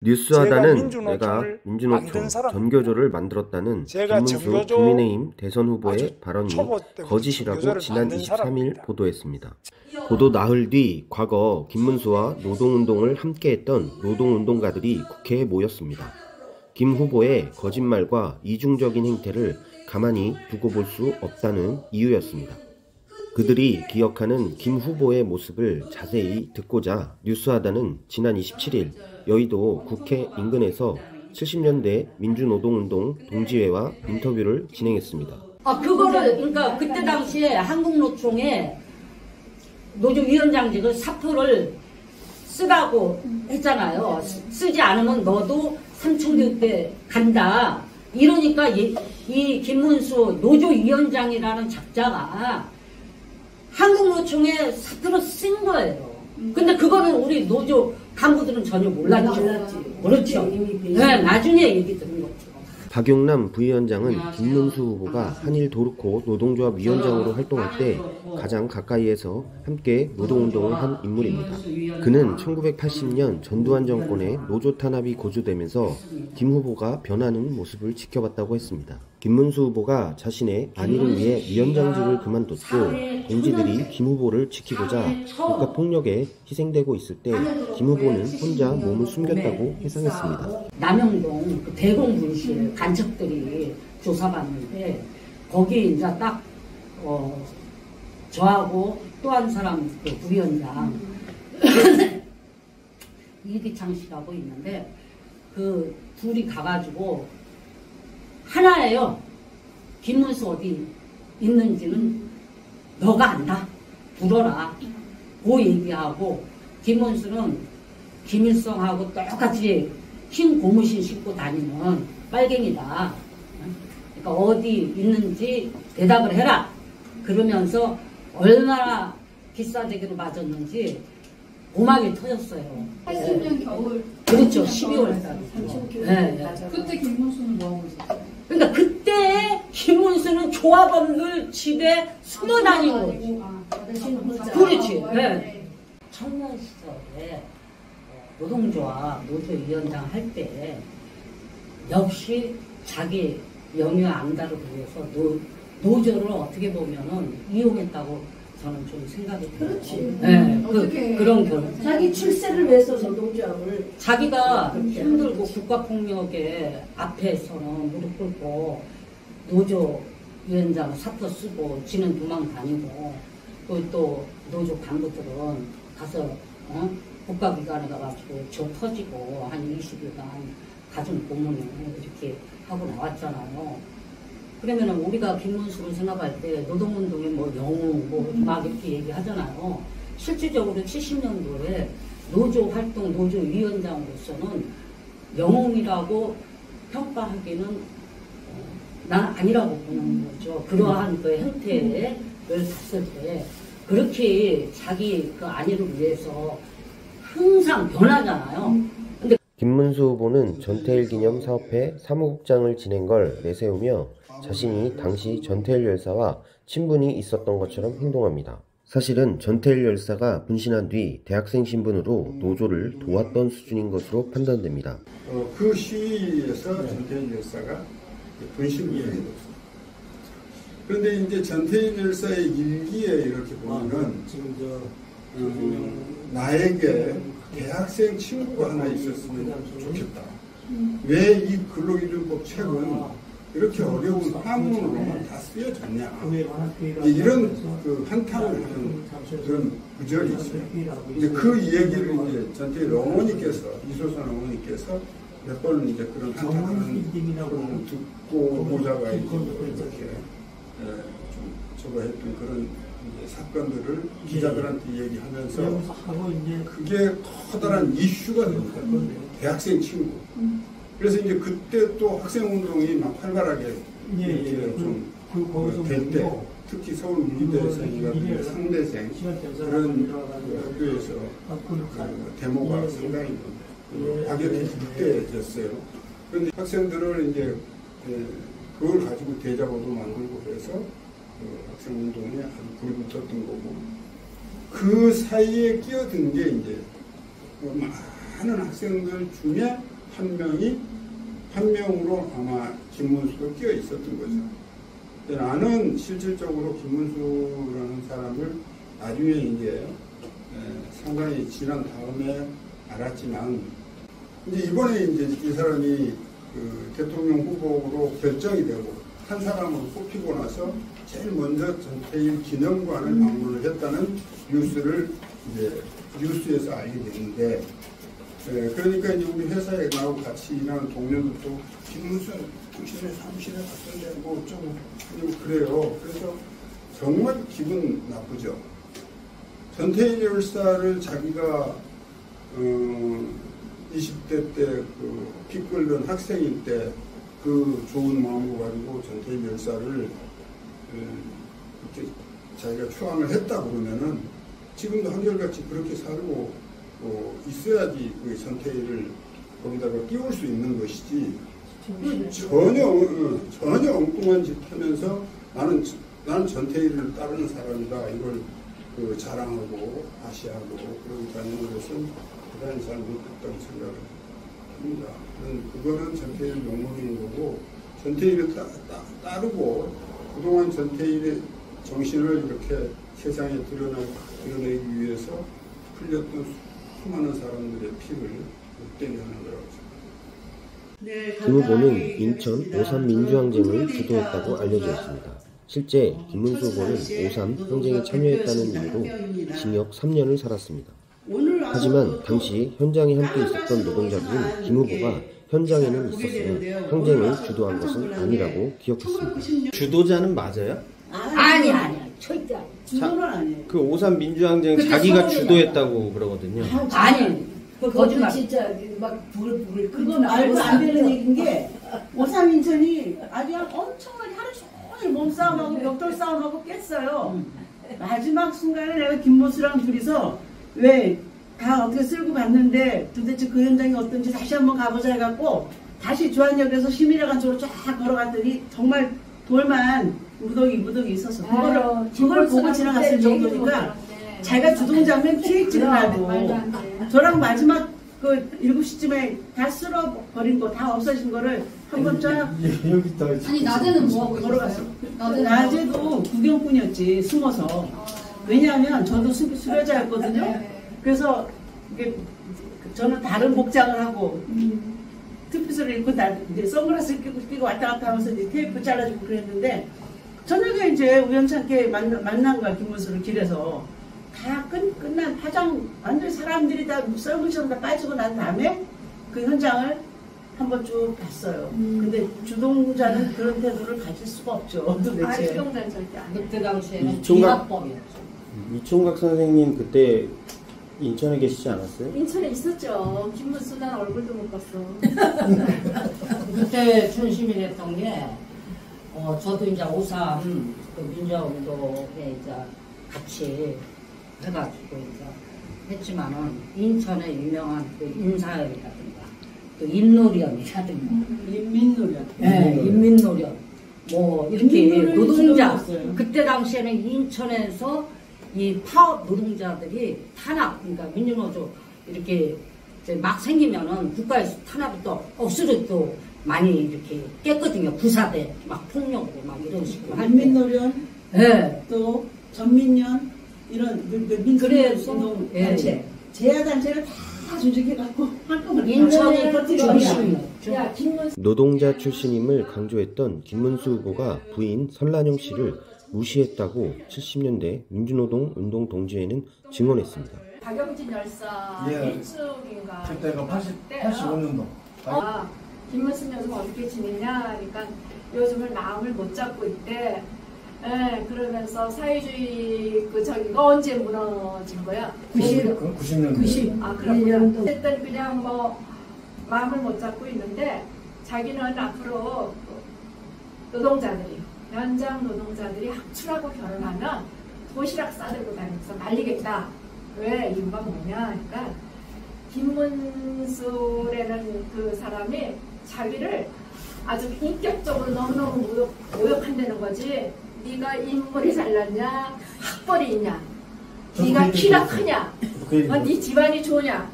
뉴스하다는 내가 민주노총 전교조를 만들었다는 김문수 국민의힘 대선 후보의 발언이 거짓이라고 지난 23일 보도했습니다. 보도 나흘 뒤 과거 김문수와 노동운동을 함께했던 노동운동가들이 국회에 모였습니다. 김 후보의 거짓말과 이중적인 행태를 가만히 두고 볼 수 없다는 이유였습니다. 그들이 기억하는 김 후보의 모습을 자세히 듣고자 뉴스하다는 지난 27일 여의도 국회 인근에서 70년대 민주노동운동 동지회와 인터뷰를 진행했습니다. 그러니까 그때 당시에 한국노총에 노조위원장직을 사표를 쓰라고 했잖아요. 쓰지 않으면 너도 삼층교육대 간다. 이러니까 이 김문수 노조위원장이라는 작자가 한국노총에 사표를 쓴 거예요. 근데 그거는 우리 노조 간부들은 전혀 몰랐죠. 그렇죠. 네, 나중에 얘기 들은 거죠. 박용남 부위원장은 김문수 후보가 한일 도르코 노동조합 위원장으로 활동할 때 가장 가까이에서 함께 노동운동을 한 인물입니다. 그는 1980년 전두환 정권의 노조 탄압이 고조되면서 김 후보가 변하는 모습을 지켜봤다고 했습니다. 김문수 후보가 자신의 안위를 위해 위원장직을 그만뒀고 동지들이 김 후보를 지키고자 국가폭력에 희생되고 있을 때 김 후보는 혼자 몸을 숨겼다고 해상했습니다. 남영동 대공분실 간첩들이 조사받는데 거기 이제 딱 저하고 또 한 사람 그 부위원장 이기창 씨라고 있는데 그 둘이 가가지고 하나예요. 김문수 어디 있는지는 너가 안다. 불어라. 그 얘기하고 김문수는 김일성하고 똑같이 흰 고무신 신고 다니는 빨갱이다. 그러니까 어디 있는지 대답을 해라. 그러면서 얼마나 비싸대기로 맞았는지 고막이 터졌어요. 80년 겨울. 그렇죠. 12월 달. 네. 그때 김문수는 뭐 하고 있었어요? 그러니까 그때 김문수는 조합원들 집에 숨어 다니고. 그렇지. 네. 청년 시절에 노동조합 노조위원장 할 때 역시 자기 영유 안달을 위해서 노조를 어떻게 보면은 이용했다고 저는 좀 생각이 들어요. 그렇지. 네, 그런 결혼. 자기 출세를 위해서 노동조합을 자기가 힘들고 국가폭력의 앞에서는 무릎 꿇고 노조위원장 사표 쓰고 지는 도망 다니고 또 노조 간부들은 가서 국가기관에 가가지고 저 터지고 한 20일간 가정 고문을 이렇게 하고 나왔잖아요. 그러면은 우리가 김문수를 생각할 때 노동운동의 뭐 영웅 뭐 막 이렇게 얘기하잖아요. 실질적으로 70년도에 노조 활동 노조위원장으로서는 영웅이라고 평가하기는 난 아니라고 보는 거죠. 그러한 그 행태를 봤을 때 그렇게 자기 그 안위를 위해서 항상 변하잖아요. 근데 김문수 후보는 전태일 기념 사업회 사무국장을 지낸 걸 내세우며 자신이 당시 전태일 열사와 친분이 있었던 것처럼 행동합니다. 사실은 전태일 열사가 분신한 뒤 대학생 신분으로 노조를 도왔던 수준인 것으로 판단됩니다. 그 시위에서 전태일 열사가 분신을 했습니다. 그런데 이제 전태일 열사의 일기에 이렇게 보면은 나에게 대학생 친구가 하나 있었으면 좋겠다. 왜 이 근로기준법 책은 이렇게 어려운 한문으로만 다 쓰여졌냐. 이런 그 한탄을 하는 그런 구절이 있어요. 근데 그 얘기를 이제 전태일 어머니께서, 이소선 어머니께서 몇 번 이제 그런 한탄하는 걸 듣고 보자가 이제 이렇게 좀 저거 했던 그런 사건들을 기자들한테 얘기하면서 그게 커다란 이슈가 됩니다. 대학생 친구. 그래서 이제 그때 또 학생운동이 막 활발하게 좀 될 때, 특히 서울 우리대에서 이런 상대생 그런 학교에서 데모가 상당히 과격해졌어요. 그런데 학생들을 이제 그걸 가지고 대자보도 만들고 그래서 학생운동에 아주 불붙었던 거고, 그 사이에 끼어든 게 이제 많은 학생들 중에 한 명으로 아마 김문수도 끼어 있었던 거죠. 나는 실질적으로 김문수라는 사람을 나중에 이제 상당히 지난 다음에 알았지만, 이제 이번에 이제 이 사람이 그 대통령 후보로 결정이 되고 한 사람으로 뽑히고 나서 제일 먼저 전태일 기념관을 방문을 했다는 뉴스를 이제 뉴스에서 알게 됐는데, 그러니까 이제 우리 회사에 나하고 같이 일하는 동료들도 김문수 당신의 사무실에 갔던데 뭐 어쩌고 그래요. 그래서 정말 기분 나쁘죠. 전태일 열사를 자기가 20대 때 그 피 끓는 학생일 때 그 좋은 마음으로 가지고 전태일 열사를 이렇게 자기가 추앙을 했다 그러면은 지금도 한결같이 그렇게 살고 있어야지 그 전태일을 거기다가 띄울 수 있는 것이지, 전혀 엉뚱한 짓 하면서 나는 전태일을 따르는 사람이다 이걸 자랑하고 아시하고 그러고 다니는 것은 대단히 잘못했다고 생각을 합니다. 그거는 전태일 명목인 거고, 전태일을 따르고 그동안 전태일의 정신을 이렇게 세상에 드러내기 위해서 흘렸던 수많은 사람들의 피를 못되게 하는 거라고 생각합니다. 김 후보는 인천 5.3 민주항쟁을 주도했다고 알려져 있습니다. 실제 김문수 후보는 5.3 항쟁에 참여했다는 이유로 징역 3년을 살았습니다. 하지만 당시 현장에 함께 있었던 노동자들은 김 후보가 현장에는 있었으나 항쟁을 주도한 것은 아니라고 기억했습니다. 주도자는 맞아요? 아니 절대 아니. 주도는 아니에요. 그 5.3 민주항쟁 자기가 주도했다고 그러거든요. 아니 거짓말. 진짜 막 부글부글. 그거 말도 안 되는 얘기인 게 5.3 인천이 아주 엄청나게 하루 종일 몸싸움하고 벽돌 싸움하고 깼어요. 마지막 순간에 내가 김모수랑 둘이서 왜 다 어떻게 쓸고 갔는데 도대체 그 현장이 어떤지 다시 한번 가보자 해갖고 다시 주안역에서 시민회관 쪽으로 쫙 걸어갔더니 정말 돌만 무더기 있어서 그걸 보고 지나갔을 정도니까 자기가 주동자면 피해지를 하고 저랑 마지막 그 7시쯤에 다 쓸어버린 거 다 없어진 거를 한번 쫙 아니 낮에는 뭐 하고 걸어갔어. 있었어요? 낮에도 구경꾼이었지, 숨어서. 왜냐하면 저도 수료자였거든요. 그래서 이게 저는 다른 복장을 하고 투피스를 입고 이제 선글라스 끼고 왔다 갔다 하면서 이제 테이프 잘라주고 그랬는데, 저녁에 이제 우연찮게 만난 거야, 김문수를 길에서. 다 끝난 화장 완전 사람들이 다 썰물처럼 다 빠지고 난 다음에 그 현장을 한번 쭉 봤어요. 근데 주동자는 그런 태도를 가질 수가 없죠, 도대체. 주동자는 절대 안 해. 그때 당시에는 이총각- 기합법이었죠. 이총각 선생님 그때 인천에 계시지 않았어요? 인천에 있었죠. 김문수 난 얼굴도 못 봤어. 그때 중심이 됐던 게 저도 이제 5.3 그 민주화운동에 이제 같이 해가지고 이제 했지만은 인천의 유명한 그 인사회라든가 또 인노련이라든가 인민노련. 네, 인민노련 뭐 이렇게 인민노련이 노동자 들어갔어요. 그때 당시에는 인천에서 이 파업 노동자들이 탄압, 그러니까 민주노조 이렇게 이제 막 생기면은 국가에서 탄압이 또 억수로 또 많이 이렇게 깼거든요. 부사대 막 폭력으로 막 이런 식으로 할 때. 인민노련, 네. 또 전민련 이런 그래서, 민주운동 예. 단체, 제야단체를 다 조직해갖고 한꺼번에 인천이 버티더라고요. 중심이었죠. 야 김문수 노동자 출신임을 강조했던 김문수 후보가 부인 설란용 씨를 무시했다고 70년대 민주노동 운동 동지회는 증언했습니다. 박영진 열사 예. 일축인가 그때가 85년도. 김문수 요즘 어떻게 지내냐 그러니까 요즘을 마음을 못 잡고 있대. 예, 그러면서 사회주의 저기가 언제 무너진 거야? 90년대. 90. 아 그렇구나. 어쨌든 그냥 뭐 마음을 못 잡고 있는데 자기는 앞으로 노동자들이 현장 노동자들이 학출하고 결혼하면 도시락 싸들고 다니면서 말리겠다. 왜? 이유가 뭐냐? 그러니까 김문수라는 그 사람이 자기를 아주 인격적으로 너무너무 모욕한다는 거지. 네가 인물이 잘났냐? 학벌이 있냐? 네가 키가 크냐? 네 집안이 좋으냐?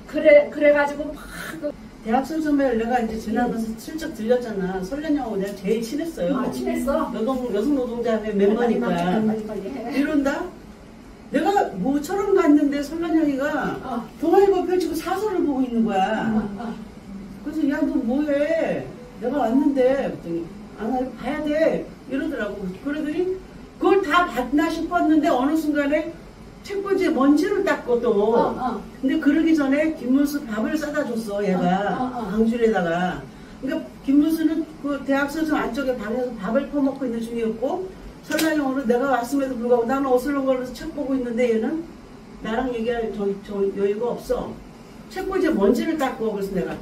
그래가지고 막 대학생 선배를 내가 이제 지나면서 슬쩍 들렸잖아. 설련형하고 내가 제일 친했어요. 아, 친했어? 여성 노동자회 멤버니까. 이런다? 내가 뭐처럼 갔는데 설련형이가 동아일보 펼치고 사설을 보고 있는 거야. 그래서 야, 너 뭐해? 내가 왔는데 그랬더니 나 이거 봐야 돼 이러더라고. 그러더니 그걸 다 봤나 싶었는데 어느 순간에 책꽂이에 먼지를 닦고 또 근데 그러기 전에 김문수 밥을 싸다 줬어. 얘가 방줄에다가. 그러니까 김문수는 그 대학서점 안쪽에 방에서 밥을 퍼먹고 있는 중이었고 설날형으로 내가 왔음에도 불구하고 나는 어슬렁 걸려서 책 보고 있는데 얘는 나랑 얘기할 저 여유가 없어. 책꽂이에 먼지를 닦고. 그래서 내가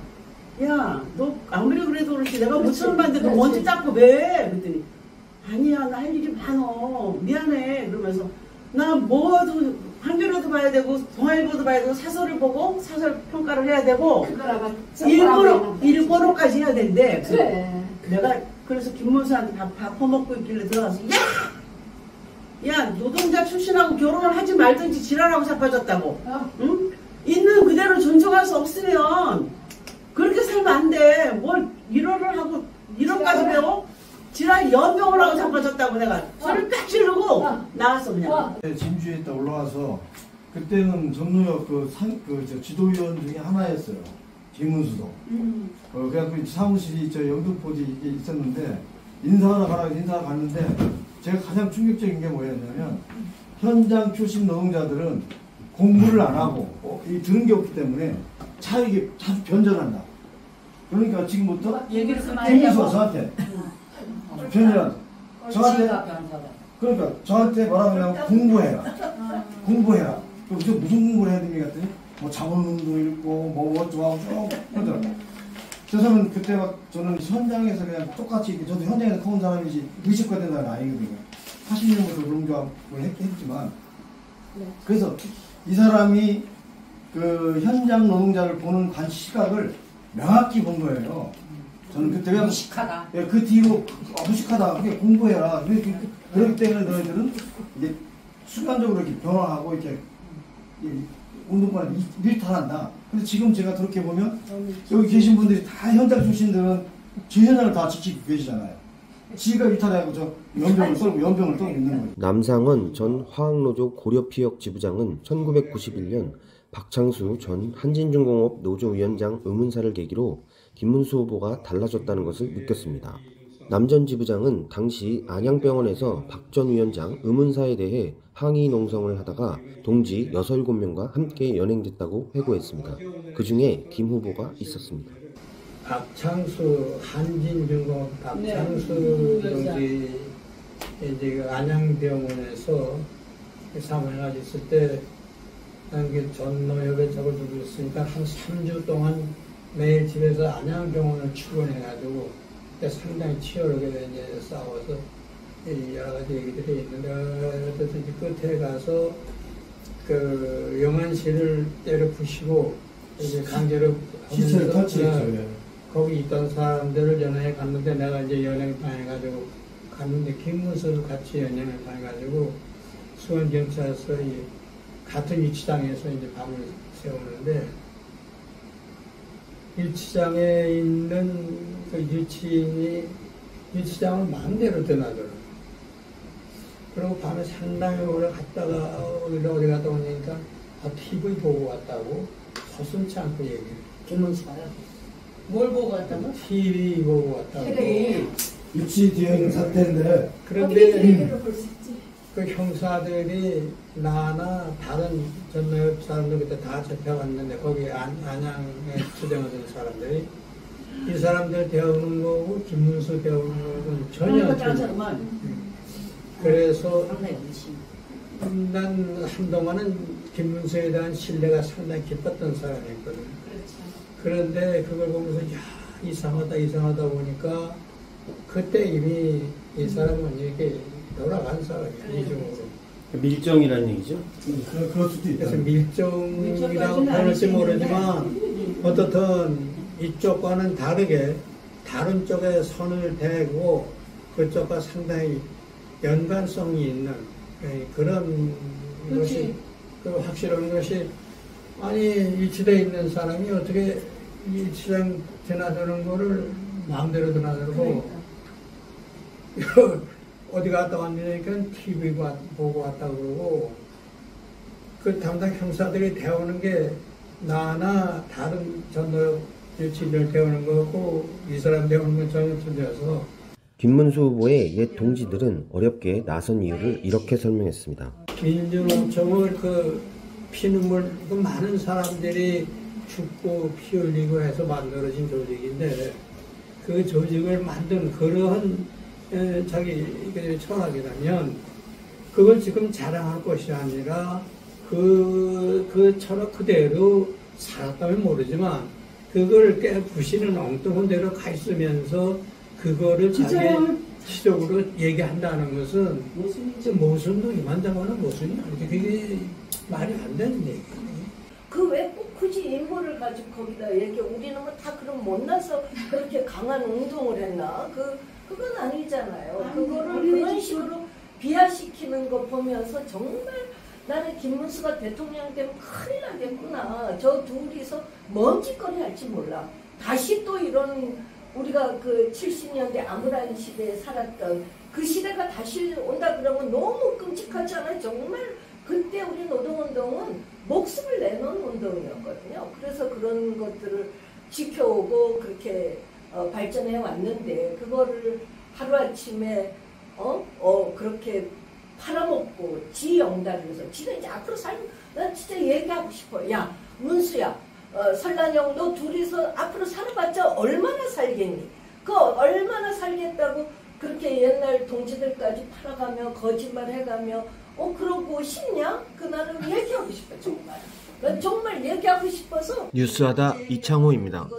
야, 너 아무리 그래도 그렇지 내가 못 처음 봤는데 너 먼지 닦고 왜? 그랬더니 아니야, 나 할 일이 많어. 미안해. 그러면서 나 뭐도 한겨레도 봐야 되고 동아일보도 봐야 되고 사설을 보고 사설 평가를 해야 되고 일본어까지 해야 된대. 그래. 내가 그래서 김문수한테 밥 퍼먹고 있길래 들어가서 야 노동자 출신하고 결혼을 하지 말든지 지랄하고 자빠졌다고. 응? 있는 그대로 존중할 수 없으면 그렇게 살면 안 돼. 뭘 1월을 하고 1월까지 배워? 지랄 연병을 하고 자빠졌다고 내가 소리를 딱 지르고 나갔어 그냥. 진주에 있다 올라와서 그때는 전노역 지도위원 중에 하나였어요. 김문수도. 그래갖고 사무실이 저 영등포지 이게 있었는데 인사하러 가라고 인사하러 갔는데 제가 가장 충격적인 게 뭐였냐면 현장 출신 노동자들은 공부를 안 하고 들은 게 없기 때문에 이게 자주 변절한다. 그러니까 지금부터 얘기를 좀 김문수가 저한테 변절. 그러니까 저한테 뭐라고 하냐면 공부해라. 무슨 공부를 해야 됩니까? 했더니 뭐 자본론도 읽고 뭐 어쩌고 쭉 하더라고요. 그래서는 그때 막 저는 현장에서 그냥 똑같이 저도 현장에서 커온 사람이지 의식화된 사람이 아니거든요. 80년부터 노동조합을 했지만 그래서 이 사람이 그 현장 노동자를 보는 시각을 명확히 본 거예요. 저는 그때 그냥 무식하다. 그 뒤로 무식하다. 그게 공부해라. 그렇기 때문에 너희들은 이제 순간적으로 이렇게 변화하고 이렇게 운동권을 일탈한다. 그래서 지금 제가 그렇게 보면 여기 계신 분들이 다 현장 출신들은 제 현장을 다 지키고 계시잖아요. 지가 일탈하고 저 연병을 떨고 있는 거예요. 남상원 전 화학노조 고려피역 지부장은 1991년 박창수 전 한진중공업 노조위원장 의문사를 계기로 김문수 후보가 달라졌다는 것을 느꼈습니다. 남 전 지부장은 당시 안양병원에서 박 전 위원장 의문사에 대해 항의 농성을 하다가 동지 6, 7명과 함께 연행됐다고 회고했습니다. 그 중에 김 후보가 있었습니다. 박창수 한진중공업 박창수 동지 이제 안양병원에서 사망해가 있을 때 전노역에 저걸 두고 있으니까 한 3주 동안 매일 집에서 안양병원을 출근해가지고 상당히 치열하게 이제 싸워서 여러 가지 얘기들이 있는데 그래서 이제 끝에 가서 그 영안실을 때려 부시고 이제 강제로 시체를 터치했죠. 거기 있던 사람들을 연행해 갔는데 내가 이제 연행 당해가지고 갔는데 김문수를 같이 연행을 당해가지고 수원경찰서 같은 위치장에서 이제 밤을 세우는데 일치장에 있는 그 유치인이 유치장을 마음대로 떠나더라고요. 그리고 밤에 상당히 오래 갔다가 어디 갔다 오니까 TV 보고 왔다고 서슴치 않고 얘기를. 김문수가요? 뭘 보고 왔다고? TV 보고 왔다고. 유치 뒤에 있는 사태인데 그런데 그 형사들이 나나 다른 전노역 사람들 그때 다 잡혀갔는데 거기 안양에 추정하던 사람들이 이 사람들 배우는 거고 김문수 배우는 거는 전혀 다르구만. 그래서 난 한동안은 김문수에 대한 신뢰가 상당히 깊었던 사람이었거든. 그런데 그걸 보면서 이상하다 보니까 그때 이미 이 사람은 이렇게 돌아간 사람이야, 이중으로. 밀정이라는 얘기죠? 그럴 수도 있다. 그래서 밀정이라고 표현할지 모르지만 어떻든 이쪽과는 다르게 다른 쪽에 선을 대고 그쪽과 상당히 연관성이 있는 그런 것이 확실한 것이 아니 위치되어 있는 사람이 어떻게 이 시장 지나서는 거를 마음대로 지나서고 어디 갔다 왔냐니까 TV 보고 왔다 그러고 그 담당 형사들이 대우는 게 나나 다른 전도 진료를 대우는 거고 이 사람 대우는 건 전혀 틀려서. 김문수 후보의 옛 동지들은 어렵게 나선 이유를 이렇게 설명했습니다. 민주노총을 그 피눈물 그 많은 사람들이 죽고 피 흘리고 해서 만들어진 조직인데 그 조직을 만든 그러한 자기 철학이라면 그걸 지금 자랑할 것이 아니라 그 철학 그대로 살았다면 모르지만 그걸 깨부시는 엉뚱한 대로 가 있으면서 그거를 자기 지적으로 얘기한다는 것은 모순도 이만저만한 모순이 아니지. 그게 말이 안 되는 얘기예요. 그 왜 꼭 굳이 인물을 가지고 거기다 얘기해? 우리는 뭐 다 그럼 못나서 그렇게 강한 운동을 했나? 그건 아니잖아요. 그거를 그런 식으로 비하시키는 거 보면서 정말 나는 김문수가 대통령 되면 큰일 나겠구나. 저 둘이서 뭔 짓거리 할지 몰라. 다시 또 이런 우리가 그 70년대 암울한 시대에 살았던 그 시대가 다시 온다 그러면 너무 끔찍하잖아요. 정말 그때 우리 노동운동은 목숨을 내놓은 운동이었거든요. 그래서 그런 것들을 지켜오고 그렇게 발전해 왔는데 그거를 하루아침에 그렇게 팔아먹고 지 영달에서 지는 이제 앞으로 난 진짜 얘기하고 싶어. 야 문수야, 설란영 너 둘이서 앞으로 살아봤자 얼마나 살겠니? 그 얼마나 살겠다고 그렇게 옛날 동지들까지 팔아가며 거짓말 해가며 그러고 싶냐? 나는 얘기하고 싶어 정말. 난 정말 얘기하고 싶어서. 뉴스하다 이창호입니다.